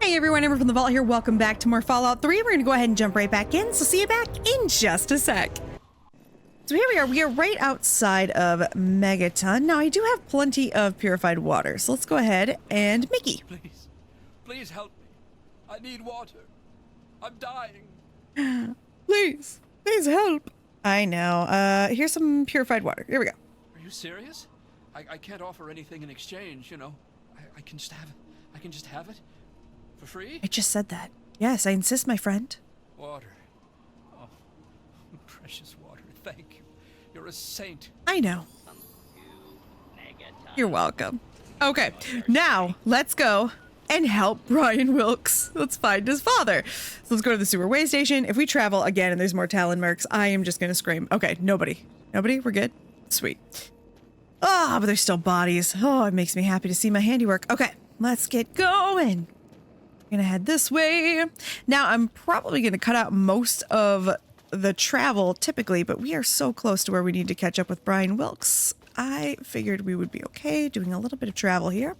Hey everyone, Amber from the Vault here. Welcome back to more Fallout 3. We're going to go ahead and jump right back in, so see you back in just a sec. So here we are. We are right outside of Megaton. Now, I do have plenty of purified water, so let's go ahead and Mickey. Please help me. I need water. I'm dying. Please help. I know. Here's some purified water. Here we go. Are you serious? I can't offer anything in exchange, you know. I can just have it. I can just have it? For free? I just said that. Yes, I insist, my friend. Water. Oh, precious water. Thank you. You're a saint. I know. You're welcome. Okay, now let's go and help Brian Wilkes. Let's find his father. So let's go to the sewer way station. If we travel again and there's more Talon mercs, I am just gonna scream. Okay, nobody. Nobody? We're good? Sweet. Ah, but there's still bodies. Oh, it makes me happy to see my handiwork. Okay, let's get going. Gonna head this way. Now, I'm probably gonna cut out most of the travel typically, but we are so close to where we need to catch up with Brian Wilkes. I figured we would be okay doing a little bit of travel here.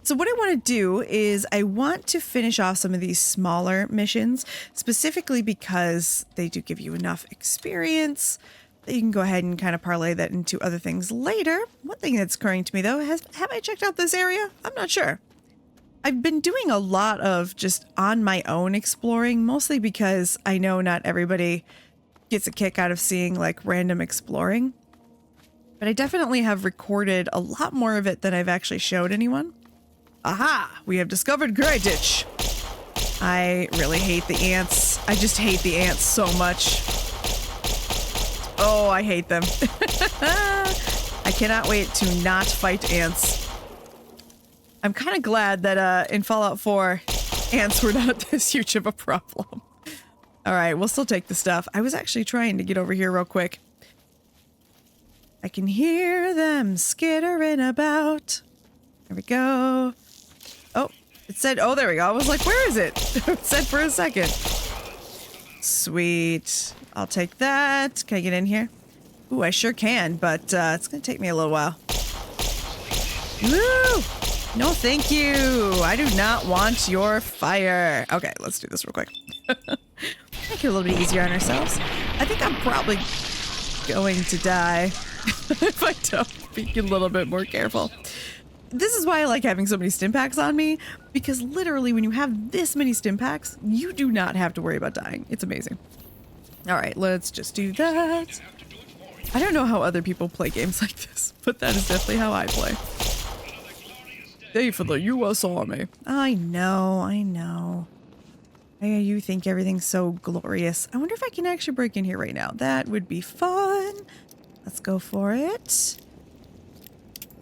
So what I want to do is I want to finish off some of these smaller missions, specifically because they do give you enough experience that you can go ahead and kind of parlay that into other things later. One thing that's occurring to me though, have I checked out this area? I'm not sure. I've been doing a lot of just on my own exploring, mostly because I know not everybody gets a kick out of seeing like random exploring. But I definitely have recorded a lot more of it than I've actually showed anyone. Aha! We have discovered Grey Ditch. I really hate the ants. I just hate the ants so much. Oh, I hate them. I cannot wait to not fight ants. I'm kind of glad that in Fallout 4, ants were not this huge of a problem. All right, we'll still take the stuff. I was actually trying to get over here real quick. I can hear them skittering about. There we go. Oh, it said, oh, there we go. I was like, where is it? It said for a second. Sweet. I'll take that. Can I get in here? Ooh, I sure can, but it's going to take me a little while. Woo! No, thank you. I do not want your fire. Okay, let's do this real quick. Make it a little bit easier on ourselves. I think I'm probably going to die if I don't be a little bit more careful. This is why I like having so many stim packs on me, because literally when you have this many stim packs, you do not have to worry about dying. It's amazing. All right, let's just do that. I don't know how other people play games like this, but that is definitely how I play. Day for the U.S. Army. I know. Hey, you think everything's so glorious. I wonder if I can actually break in here right now. That would be fun. Let's go for it.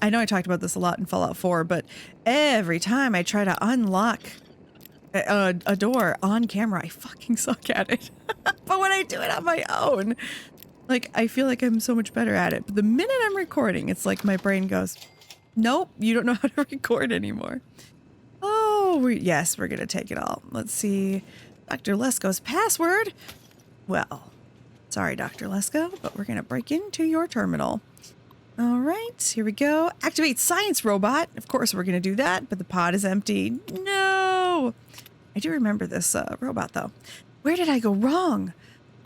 I know I talked about this a lot in Fallout 4, but every time I try to unlock a door on camera, I fucking suck at it. But when I do it on my own, like, I feel like I'm so much better at it. But the minute I'm recording, it's like my brain goes, nope, you don't know how to record anymore. Oh, yes, we're going to take it all. Let's see. Dr. Lesko's password. Well, sorry, Dr. Lesko, but we're going to break into your terminal. All right, here we go. Activate science robot. Of course, we're going to do that, but the pod is empty. No! I do remember this robot, though. Where did I go wrong?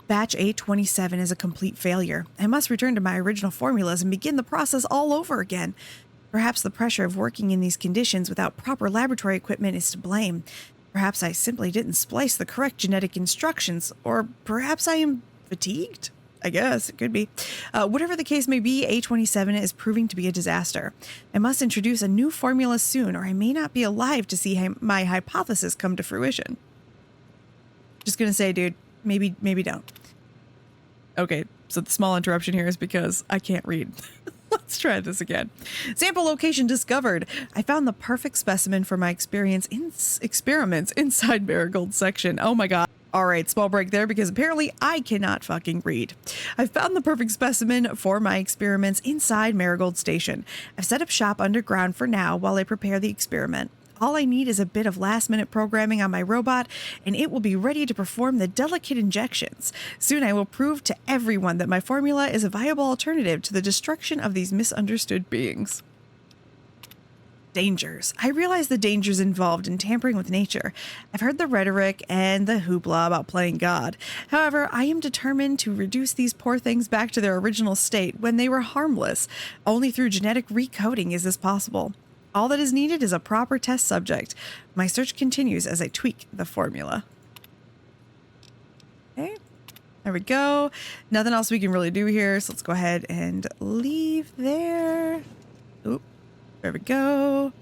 Batch A27 is a complete failure. I must return to my original formulas and begin the process all over again. Perhaps the pressure of working in these conditions without proper laboratory equipment is to blame. Perhaps I simply didn't splice the correct genetic instructions, or perhaps I am fatigued? I guess it could be. Whatever the case may be, A27 is proving to be a disaster. I must introduce a new formula soon, or I may not be alive to see my hypothesis come to fruition. Just gonna say, dude, maybe don't. Okay, so the small interruption here is because I can't read. Let's try this again. Sample location discovered. I found the perfect specimen for my experiments inside Marigold's section. Oh my god. All right, small break there because apparently I cannot fucking read. I've found the perfect specimen for my experiments inside Marigold Station. I've set up shop underground for now while I prepare the experiment. All I need is a bit of last-minute programming on my robot, and it will be ready to perform the delicate injections. Soon I will prove to everyone that my formula is a viable alternative to the destruction of these misunderstood beings. dangers. I realize the dangers involved in tampering with nature. I've heard the rhetoric and the hoopla about playing God. However, I am determined to reduce these poor things back to their original state when they were harmless. Only through genetic recoding is this possible. All that is needed is a proper test subject. My search continues as I tweak the formula. Okay, there we go. Nothing else we can really do here, so let's go ahead and leave there. Oop. There we go.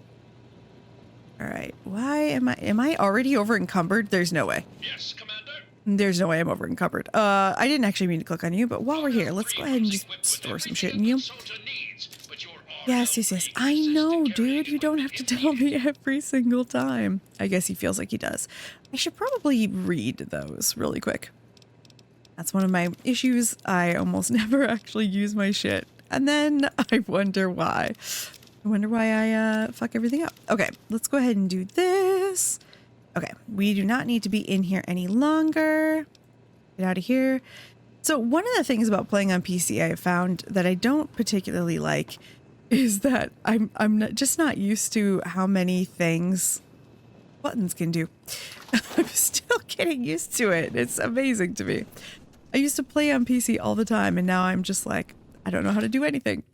All right. Why am I already over encumbered? There's no way. Yes, Commander. There's no way I'm over encumbered. I didn't actually mean to click on you, but while we're here, let's go ahead and just store some shit in you. Yes. I know, dude. You don't have to tell me every single time. I guess he feels like he does. I should probably read those really quick. That's one of my issues. I almost never actually use my shit. And then I wonder why. I wonder why I fuck everything up. Okay, let's go ahead and do this. Okay, we do not need to be in here any longer. Get out of here. So one of the things about playing on PC I have found that I don't particularly like is that I'm just not used to how many things buttons can do. I'm still getting used to it. It's amazing to me. I used to play on PC all the time, and now I'm just like, I don't know how to do anything.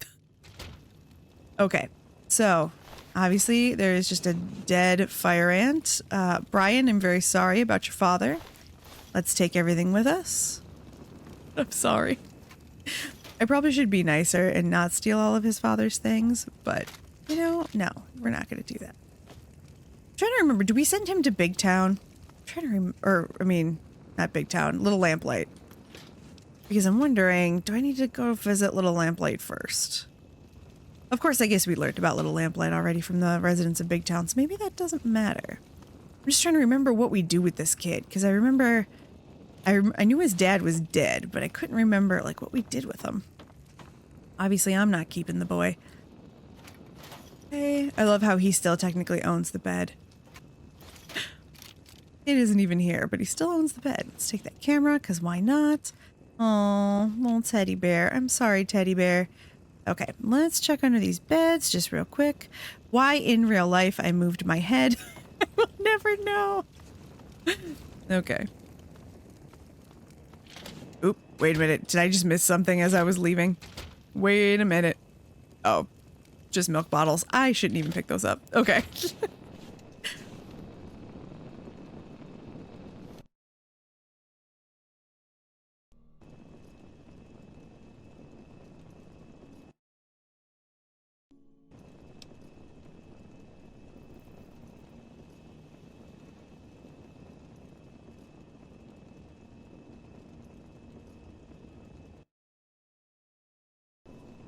Okay. So, obviously, there is just a dead fire ant. Brian, I'm very sorry about your father. Let's take everything with us. I'm sorry. I probably should be nicer and not steal all of his father's things, but, you know, no, we're not going to do that. I'm trying to remember, do we send him to Big Town? I'm trying to remember, not Big Town, Little Lamplight. Because I'm wondering, do I need to go visit Little Lamplight first? Of course, I guess we learned about Little Lamplight already from the residents of Big Town, so maybe that doesn't matter. I'm just trying to remember what we do with this kid, because I remember, I knew his dad was dead, but I couldn't remember, like, what we did with him. Obviously, I'm not keeping the boy. Okay, I love how he still technically owns the bed. It isn't even here, but he still owns the bed. Let's take that camera, because why not? Oh, little teddy bear. I'm sorry, teddy bear. Okay, let's check under these beds just real quick. Why in real life I moved my head? I will never know. Okay. Oop, wait a minute. Did I just miss something as I was leaving? Wait a minute. Oh, just milk bottles. I shouldn't even pick those up. Okay.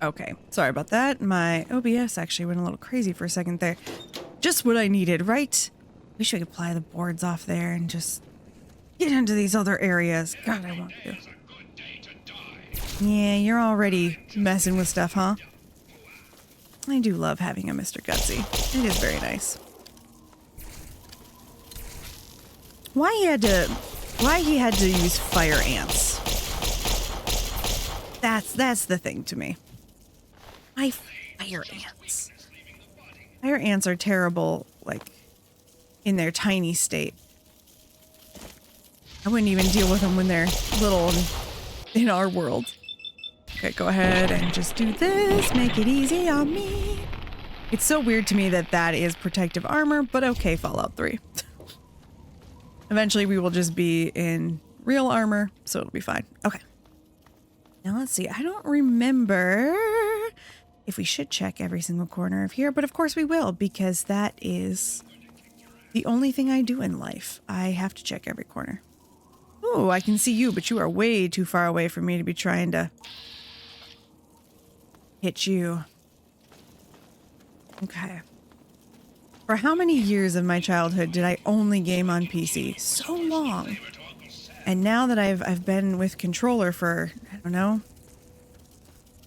Okay, sorry about that. My OBS actually went a little crazy for a second there. Just what I needed, right? Wish we could ply the boards off there and just get into these other areas. God, I want to. Yeah, you're already messing with stuff, huh? I do love having a Mr. Gutsy. It is very nice. Why he had to use fire ants? That's the thing to me. My fire ants. Fire ants are terrible, like, in their tiny state. I wouldn't even deal with them when they're little in our world. Okay, go ahead and just do this. Make it easy on me. It's so weird to me that that is protective armor, but okay, Fallout 3. Eventually we will just be in real armor, so it'll be fine. Okay. Now let's see. I don't remember if we should check every single corner of here, but of course we will, because that is the only thing I do in life. I have to check every corner. Oh, I can see you, but you are way too far away for me to be trying to hit you. Okay. For how many years of my childhood did I only game on PC? So long. And now that I've been with controller for, I don't know,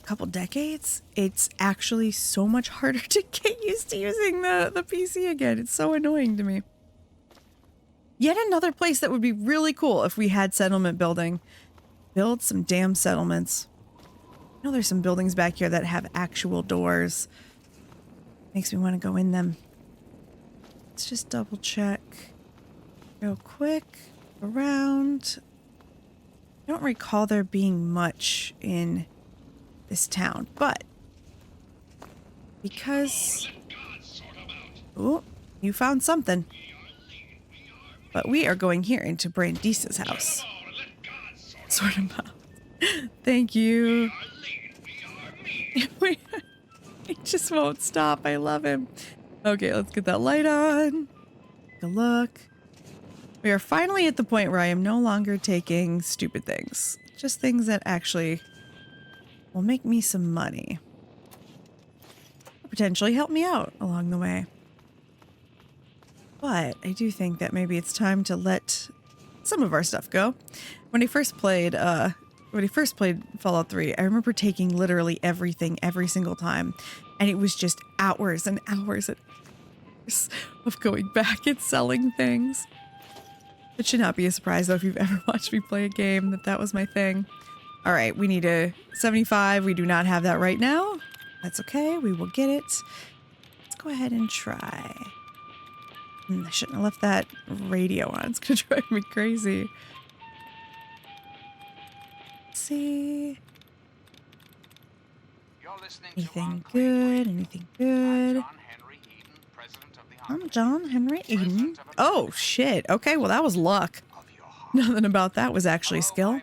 a couple decades, it's actually so much harder to get used to using the PC again. It's so annoying to me. Yet another place that would be really cool if we had settlement building. Build some damn settlements. I know there's some buildings back here that have actual doors. Makes me want to go in them. Let's just double check real quick around. I don't recall there being much in this town, but because... Oh, you found something. But we are going here into Brandisa's house. Sort of mouth. Thank you. He just won't stop. I love him. Okay, let's get that light on. Take a look. We are finally at the point where I am no longer taking stupid things. Just things that actually will make me some money. Potentially help me out along the way. But I do think that maybe it's time to let some of our stuff go. When I first played Fallout 3, I remember taking literally everything every single time. And it was just hours and hours and hours of going back and selling things. It should not be a surprise, though, if you've ever watched me play a game, that was my thing. All right, we need a 75. We do not have that right now. That's okay. We will get it. Let's go ahead and try. I shouldn't have left that radio on. It's going to drive me crazy. Let's see. Anything good? Anything good? I'm John Henry Eden. Oh, shit. Okay, well, that was luck. Nothing about that was actually skill.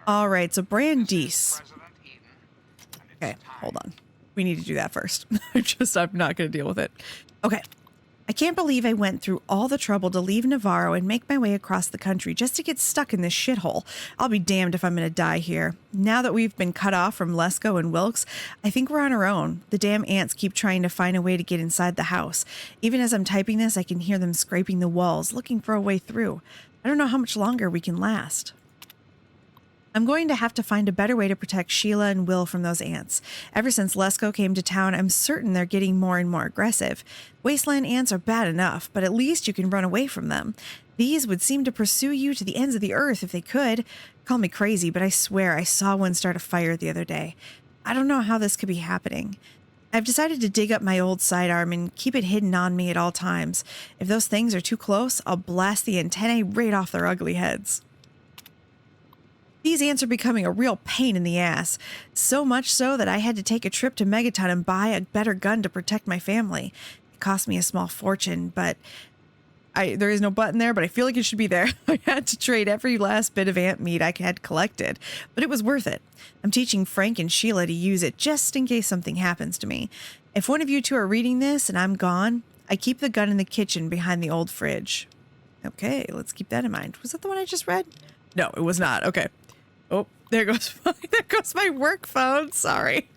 All right, so Brandice. Okay, hold on. We need to do that first. I'm not going to deal with it. Okay. I can't believe I went through all the trouble to leave Navarro and make my way across the country just to get stuck in this shithole. I'll be damned if I'm going to die here. Now that we've been cut off from Lesko and Wilkes, I think we're on our own. The damn ants keep trying to find a way to get inside the house. Even as I'm typing this, I can hear them scraping the walls, looking for a way through. I don't know how much longer we can last. I'm going to have to find a better way to protect Sheila and Will from those ants. Ever since Lesko came to town, I'm certain they're getting more and more aggressive. Wasteland ants are bad enough, but at least you can run away from them. These would seem to pursue you to the ends of the earth if they could. Call me crazy, but I swear I saw one start a fire the other day. I don't know how this could be happening. I've decided to dig up my old sidearm and keep it hidden on me at all times. If those things are too close, I'll blast the antennae right off their ugly heads. These ants are becoming a real pain in the ass. So much so that I had to take a trip to Megaton and buy a better gun to protect my family. It cost me a small fortune, but there is no button there, but I feel like it should be there. I had to trade every last bit of ant meat I had collected, but it was worth it. I'm teaching Frank and Sheila to use it just in case something happens to me. If one of you two are reading this and I'm gone, I keep the gun in the kitchen behind the old fridge. Okay, let's keep that in mind. Was that the one I just read? No, it was not. Okay. Oh, there goes my work phone. Sorry.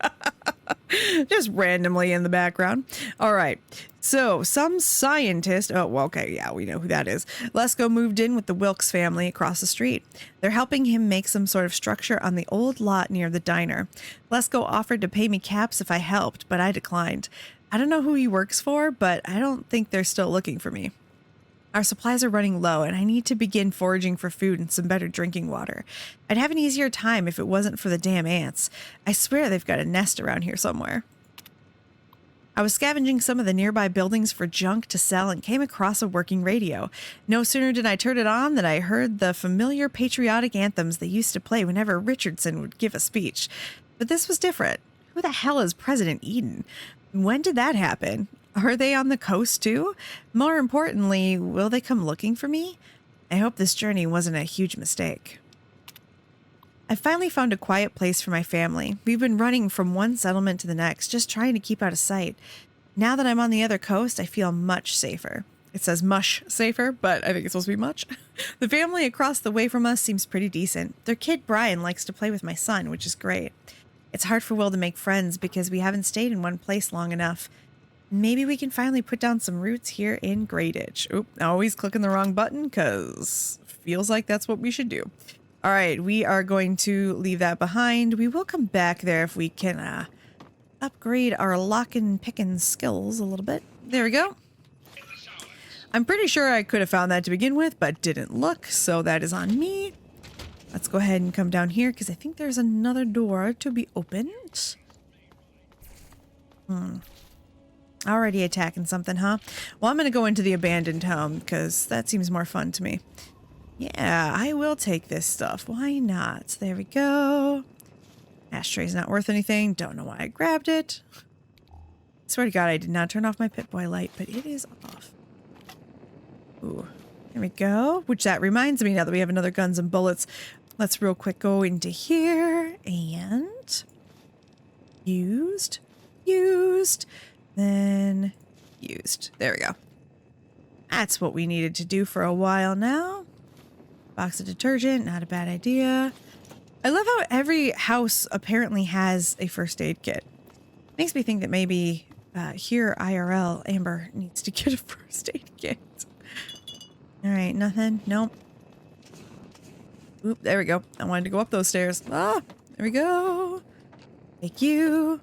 Just randomly in the background. All right. So some scientist. Oh, well, okay. Yeah, we know who that is. Lesko moved in with the Wilkes family across the street. They're helping him make some sort of structure on the old lot near the diner. Lesko offered to pay me caps if I helped, but I declined. I don't know who he works for, but I don't think they're still looking for me. Our supplies are running low, and I need to begin foraging for food and some better drinking water. I'd have an easier time if it wasn't for the damn ants. I swear they've got a nest around here somewhere. I was scavenging some of the nearby buildings for junk to sell and came across a working radio. No sooner did I turn it on than I heard the familiar patriotic anthems they used to play whenever Richardson would give a speech. But this was different. Who the hell is President Eden? When did that happen? Are they on the coast too? More importantly, will they come looking for me? I hope this journey wasn't a huge mistake. I finally found a quiet place for my family. We've been running from one settlement to the next, just trying to keep out of sight. Now that I'm on the other coast, I feel much safer. It says mush safer, but I think it's supposed to be much. The family across the way from us seems pretty decent. Their kid Brian likes to play with my son, which is great. It's hard for Will to make friends because we haven't stayed in one place long enough. Maybe we can finally put down some roots here in Greyditch. Oop, always clicking the wrong button because feels like that's what we should do. All right, we are going to leave that behind. We will come back there if we can upgrade our lockin' pickin' skills a little bit. There we go. I'm pretty sure I could have found that to begin with, but didn't look, so that is on me. Let's go ahead and come down here because I think there's another door to be opened. Already attacking something, huh? Well, I'm going to go into the abandoned home because that seems more fun to me. Yeah, I will take this stuff. Why not? There we go. Ashtray's not worth anything. Don't know why I grabbed it. Swear to God, I did not turn off my Pip-Boy light, but it is off. Ooh, there we go. Which that reminds me, now that we have another guns and bullets, let's real quick go into here and used, then used. There we go. That's what we needed to do for a while now. Box of detergent, not a bad idea. I love how every house apparently has a first aid kit. Makes me think that maybe here IRL Amber needs to get a first aid kit. All right, nothing. Nope. Oop, there we go. I wanted to go up those stairs. Ah, there we go. Thank you.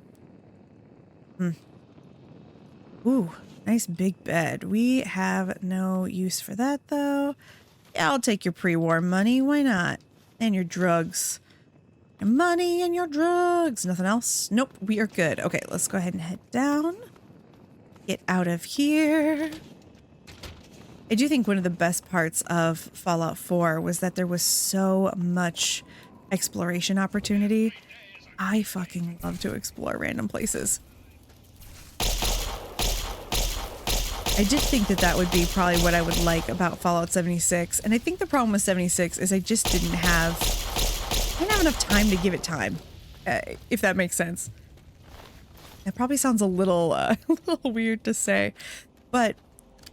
Ooh, nice big bed. We have no use for that though. Yeah, I'll take your pre-war money. Why not? And your drugs. Your money and your drugs. Nothing else? Nope, we are good. Okay, let's go ahead and head down. Get out of here. I do think one of the best parts of Fallout 4 was that there was so much exploration opportunity. I fucking love to explore random places. I did think that that would be probably what I would like about Fallout 76. And I think the problem with 76 is I just didn't have enough time to give it time, if that makes sense. That probably sounds a little, a little weird to say, but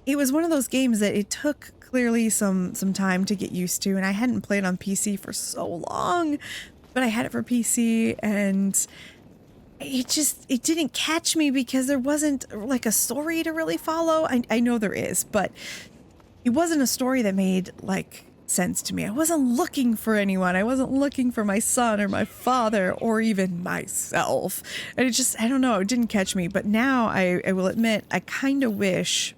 it was one of those games that it took clearly some time to get used to. And I hadn't played on PC for so long, but I had it for PC and it didn't catch me because there wasn't like a story to really follow. I know there is, but it wasn't a story that made like sense to me. I wasn't looking for anyone. I wasn't looking for my son or my father or even myself. And it just, I don't know, it didn't catch me. But now I will admit, I kind of wish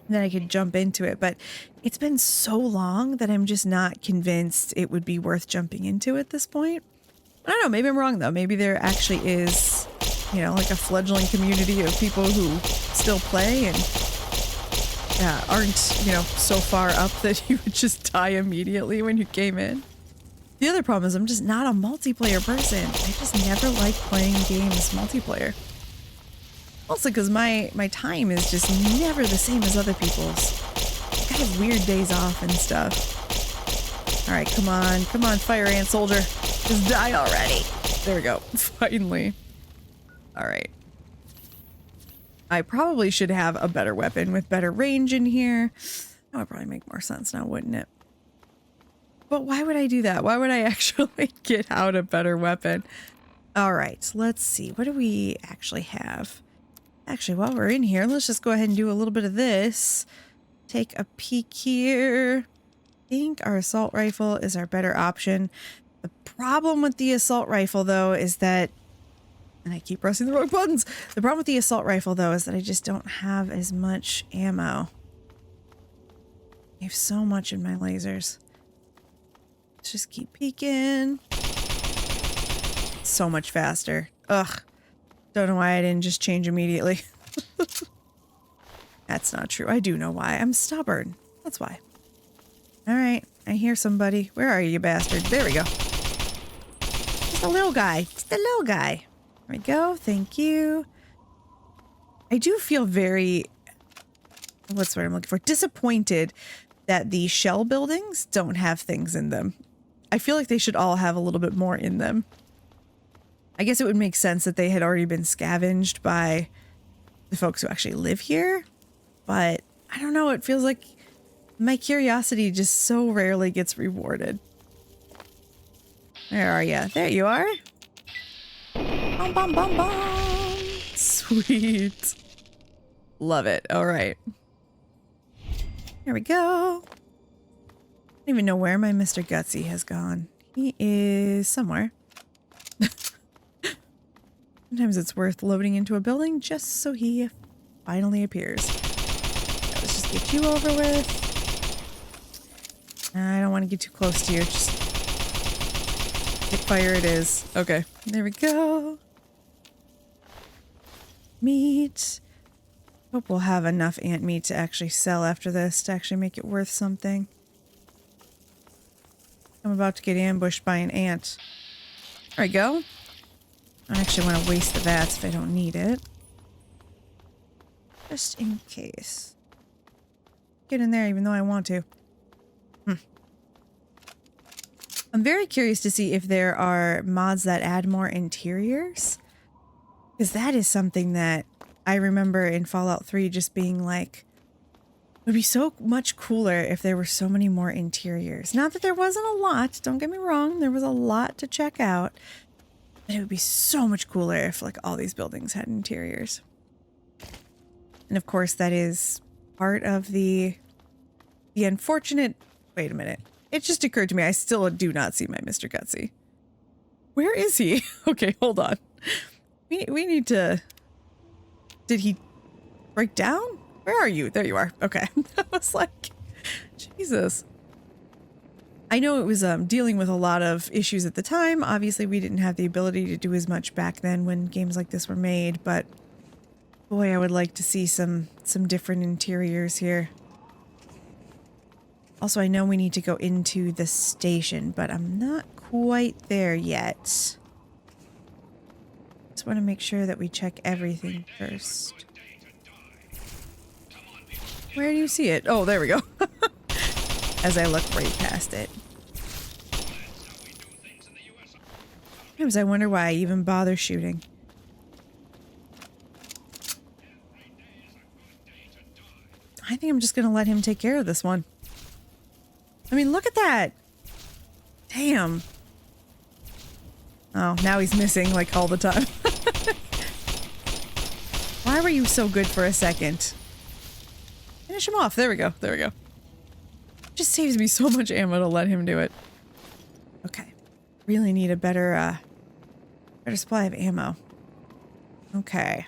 that I could jump into it, but it's been so long that I'm just not convinced it would be worth jumping into at this point. I don't know, maybe I'm wrong though. Maybe there actually is, you know, like a fledgling community of people who still play and aren't, you know, so far up that you would just die immediately when you came in. The other problem is I'm just not a multiplayer person. I just never like playing games multiplayer. Also because my time is just never the same as other people's. I have weird days off and stuff. All right, come on, fire ant soldier. Just die already. There we go. Finally. All right. I probably should have a better weapon with better range in here. That would probably make more sense now, wouldn't it? But why would I do that? Why would I actually get out a better weapon? All right, let's see. What do we actually have? Actually, while we're in here, let's just go ahead and do a little bit of this. Take a peek here. I think our assault rifle is our better option. The problem with the assault rifle, though, is that, and I keep pressing the wrong buttons. The problem with the assault rifle, though, is that I just don't have as much ammo. I have so much in my lasers. Let's just keep peeking. So much faster. Ugh. Don't know why I didn't just change immediately. That's not true. I do know why. I'm stubborn. That's why. All right. I hear somebody. Where are you, bastard? There we go. Just a little guy. Just a little guy. There we go. Thank you. I do feel very, what's the word I'm looking for? Disappointed that the shell buildings don't have things in them. I feel like they should all have a little bit more in them. I guess it would make sense that they had already been scavenged by the folks who actually live here. But I don't know. It feels like my curiosity just so rarely gets rewarded. Where are you? There you are. Bum, bum, bum, bum. Sweet. Love it. All right. There we go. I don't even know where my Mr. Gutsy has gone. He is somewhere. Sometimes it's worth loading into a building just so he finally appears. Let's just get you over with. I don't want to get too close to you. Just hit fire it is. Okay, there we go. Meat. Hope we'll have enough ant meat to actually sell after this to actually make it worth something. I'm about to get ambushed by an ant. There we go. I don't actually want to waste the vats if I don't need it. Just in case. Get in there even though I want to. I'm very curious to see if there are mods that add more interiors. Because that is something that I remember in Fallout 3 just being like, it would be so much cooler if there were so many more interiors. Not that there wasn't a lot, don't get me wrong, there was a lot to check out. But it would be so much cooler if like all these buildings had interiors. And of course that is part of the unfortunate... Wait a minute. It just occurred to me, I still do not see my Mr. Gutsy. Where is he? Okay, hold on. We need to... Did he break down? Where are you? There you are. Okay. I was like, Jesus. I know it was dealing with a lot of issues at the time. Obviously, we didn't have the ability to do as much back then when games like this were made, but boy, I would like to see some different interiors here. Also, I know we need to go into the station, but I'm not quite there yet. Just want to make sure that we check everything first. Where do you see it? Oh, there we go. As I look right past it. Sometimes I wonder why I even bother shooting. I think I'm just going to let him take care of this one. I mean, look at that. Damn. Oh, now he's missing like all the time. Why were you so good for a second? Finish him off. There we go. There we go. Just saves me so much ammo to let him do it. Okay. Really need a better supply of ammo. Okay.